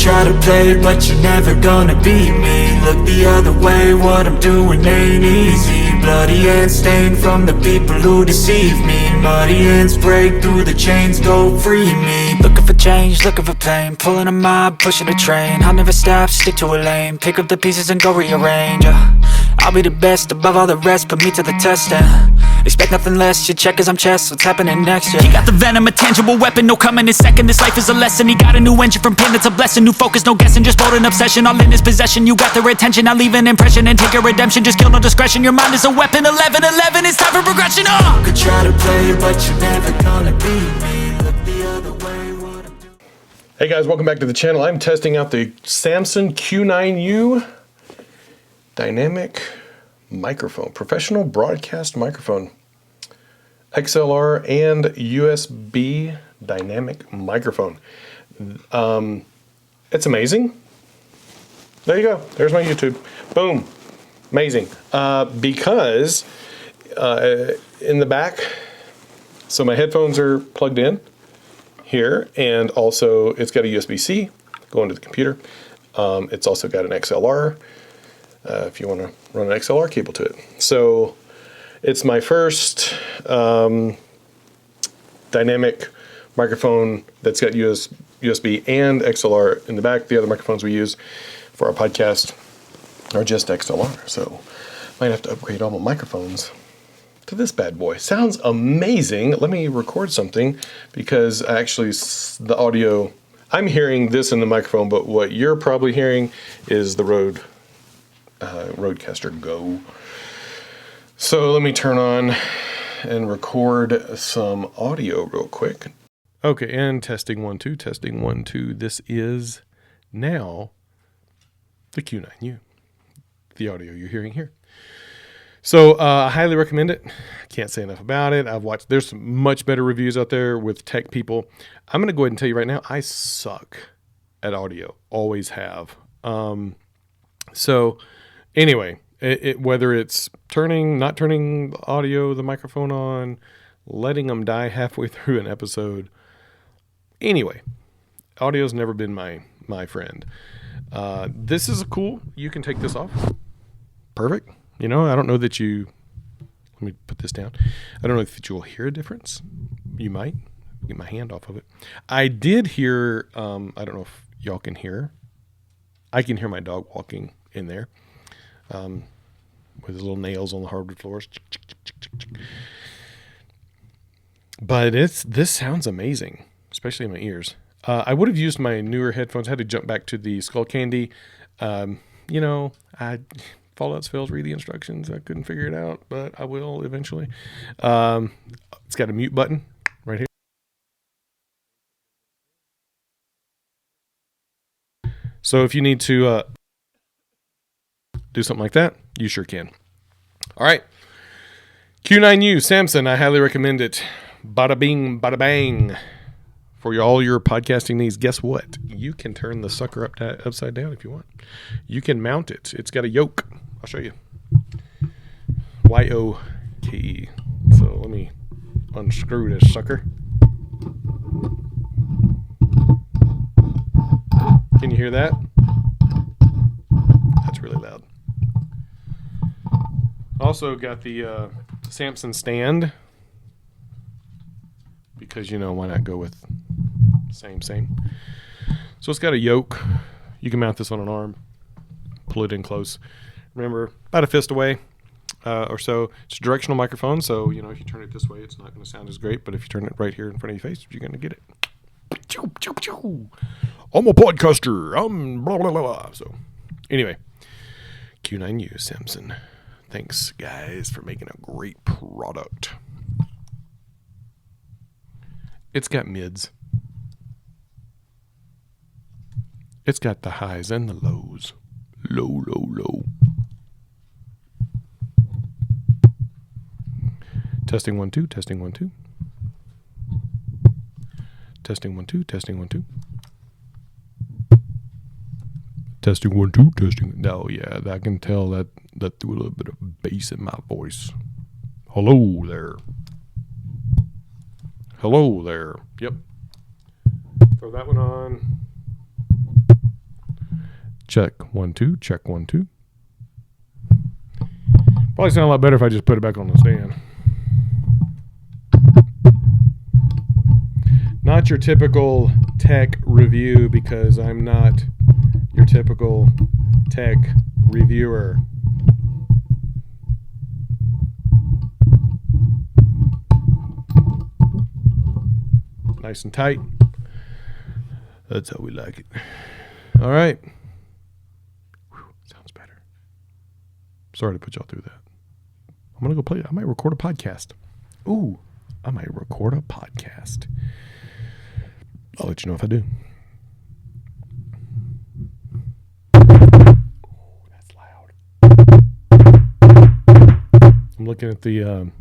try to play, but you're never gonna beat me. Look the other way, what I'm doing ain't easy. Bloody hands stained from the people who deceive me. Muddy hands break through the chains, go free me. Looking for change, looking for pain, pulling a mob, pushing a train. I'll never stop, stick to a lane, pick up the pieces and go rearrange. I'll be the best above all the rest, put me to the test and expect nothing less, your check as I'm chess, what's happening next, yeah. He got the venom, a tangible weapon, no coming in second. This life is a lesson, he got a new engine from pain, it's a blessing. New focus, no guessing, just bold and obsession. All in his possession, you got their attention. I'll leave an impression and take your redemption. Just kill, no discretion, your mind is a weapon. 11-11, it's time for progression, You could try to play, but you're never gonna beat me. Look the other way, what I'm doing. Hey guys, welcome back to the channel. I'm testing out the Samson Q9U dynamic microphone, professional broadcast microphone, XLR and USB dynamic microphone. It's amazing. There you go. There's my YouTube. Boom. Amazing. Because in the back, so my headphones are plugged in here, and also it's got a USB-C going to the computer. It's also got an XLR. If you want to run an XLR cable to it. So it's my first dynamic microphone that's got USB and XLR in the back. The other microphones we use for our podcast are just XLR. So I might have to upgrade all my microphones to this bad boy. Sounds amazing. Let me record something because actually the audio, I'm hearing this in the microphone, but what you're probably hearing is the Rodecaster Go. So let me turn on and record some audio real quick. Okay, and testing 1 2, testing 1 2. This is now the Q9U, the audio you're hearing here. So I highly recommend it. Can't say enough about it. I've watched, there's some much better reviews out there with tech people. I'm going to go ahead and tell you right now, I suck at audio. Always have. So anyway, whether it's not turning the audio, the microphone on, letting them die halfway through an episode. Anyway, audio's never been my friend. This is cool. You can take this off. Perfect. You know, I don't know that you, let me put this down. I don't know if you'll hear a difference. You might. Get my hand off of it. I did hear, I don't know if y'all can hear. I can hear my dog walking in there. With his little nails on the hardwood floors. But this sounds amazing, especially in my ears. I would have used my newer headphones. I had to jump back to the Skull Candy. Fallout spells, read the instructions. I couldn't figure it out, but I will eventually. It's got a mute button right here. So if you need to do something like that, you sure can. All right. Q9U, Samson, I highly recommend it. Bada bing, bada bang. For all your podcasting needs, guess what? You can turn the sucker upside down if you want. You can mount it. It's got a yoke. I'll show you. Y-O-K-E. So let me unscrew this sucker. Can you hear that? That's really loud. Also got the Samson stand, because, you know, why not go with same. So it's got a yoke. You can mount this on an arm, pull it in close. Remember, about a fist away or so. It's a directional microphone, so, you know, if you turn it this way, it's not going to sound as great, but if you turn it right here in front of your face, you're going to get it. I'm a podcaster. I'm blah, blah, blah. So anyway, Q9U, Samson. Thanks, guys, for making a great product. It's got mids. It's got the highs and the lows. Low, low, low. Testing 1 2, testing 1 2. Testing 1 2, testing 1 2. Testing 1 2, testing. Oh yeah, I can tell that threw a little bit of bass in my voice. Hello there. Hello there. Yep. Throw that one on. Check 1 2. Check 1 2. Probably sound a lot better if I just put it back on the stand. Not your typical tech review because I'm not your typical tech reviewer. Nice and tight. That's how we like it. All right. Whew, sounds better. Sorry to put y'all through that. I'm going to go play. I might record a podcast. Ooh, I might record a podcast. I'll let you know if I do. Oh, that's loud. I'm looking at the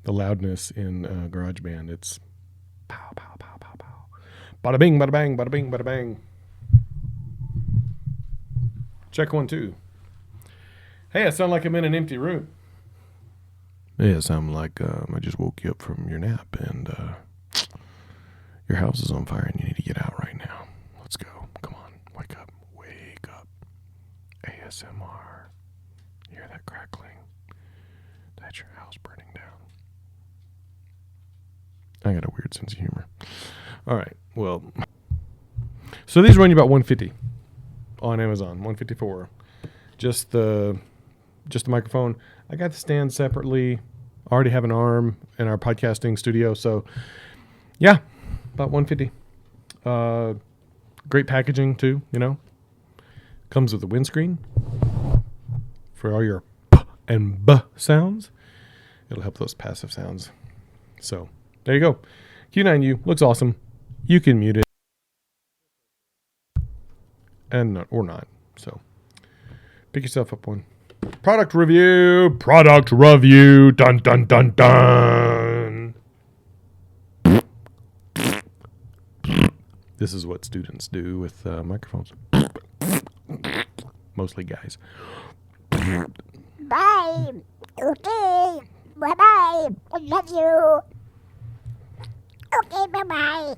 loudness in GarageBand. It's pow, pow, pow, pow, pow. Bada bing, bada bang, bada bing, bada bang. Check 1 2. Hey, I sound like I'm in an empty room. Yeah, I sound like I just woke you up from your nap and your house is on fire and you need to get out right now. Let's go. Come on. Wake up. Wake up. ASMR. You hear that crackling? That's your house burning down. I got a weird sense of humor. All right. Well, so these run you about $150 on Amazon. $154. Just the microphone. I got the stand separately. I already have an arm in our podcasting studio. So, yeah, about $150. Great packaging, too, you know. Comes with a windscreen for all your p and b sounds. It'll help those passive sounds. So, there you go. Q9U. Looks awesome. You can mute it. Or not. So, pick yourself up one. Product review. Dun, dun, dun, dun. This is what students do with microphones. Mostly guys. Bye. Okay. Bye-bye. I love you. Okay, bye-bye.